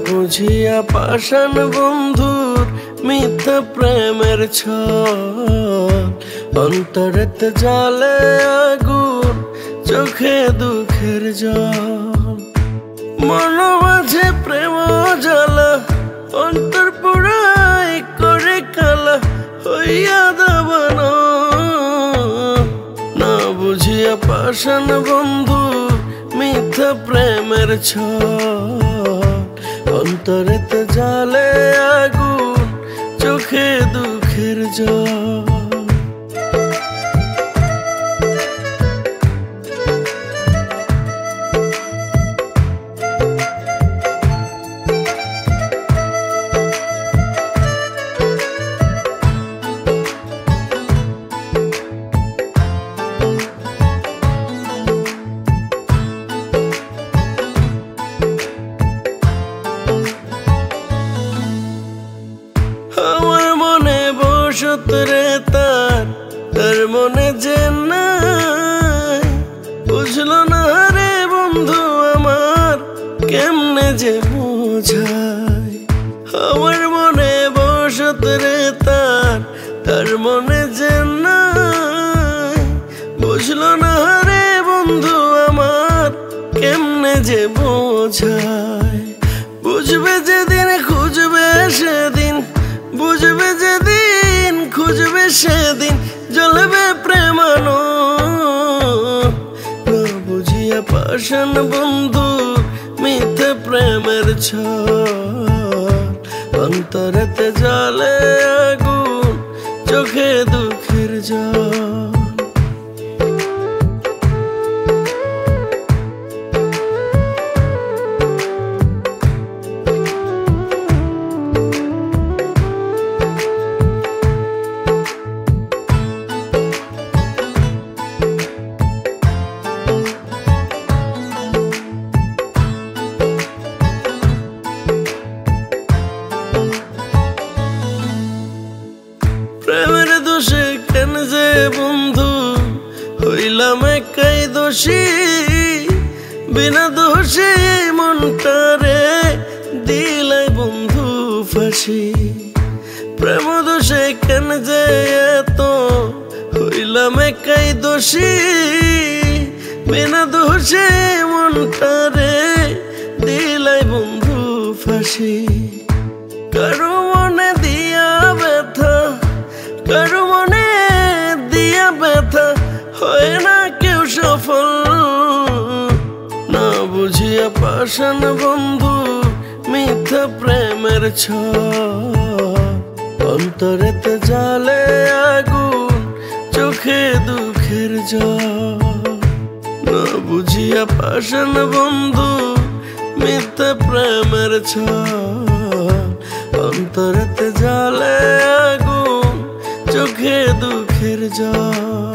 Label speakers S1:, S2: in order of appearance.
S1: বুঝিয়া পাষাণ বন্ধুর মিথ্যা প্রেমের ছল, অন্তরেতে জ্বলে আগুন, চোখে দুঃখের জল। মন মাঝে প্রেম জ্বালা, অন্তর পুরাই করে কালা, হইয়া দাবানো। না বুঝিয়া পাষাণ বন্ধুর মিথ্যা প্রেমের ছল, অন্তরেতে জ্বলে আগুন, চোখে দুঃখের জল। আমার মনে বসত রে তার, তার মনে যে নাই, বুঝলো না রে বন্ধু আমার, কেমনে যে বোঝায়। আমার মনে বসত রে তার, তার মনে যে নাই, বুঝলো না রে বন্ধু আমার, কেমনে যে বোঝায়। বুঝবে যেদিন খুঁজবে সেদিন, বুঝবে যেদিন খুঁজবে সেদিন, জ্বলবে প্রেমানো। না বুঝিয়া পাষাণ বন্ধু মিথ্যে প্রেমের ছল, অন্তরেতে জ্বলে আগুন, চোখে দুঃখের জল। প্রেমের দোষে কেন যে বন্ধু হইলাম একাই দোষী, বিনা দোষে মনটারে দিলাই বন্ধু ফাঁসি। প্রেম দোষে কেন যে এত হইলাম একাই দোষী, বিনা দোষে মনটারে দিলাই বন্ধু ফাঁসি। কারো মনে দিয়া ব্যথা, কারো মনে দিয়া ব্যথা, হয় না কেউ সফল। না বুঝিয়া পাষাণ বন্ধু মিথ্যা প্রেমের ছল, অন্তরেতে জ্বলে আগুন, চোখে দুঃখের জল। না বুঝিয়া পাষাণ বন্ধু মিথ্যা প্রেমের ছল, অন্তরেতে জ্বলে আগুন, চোখে দুঃখের জল।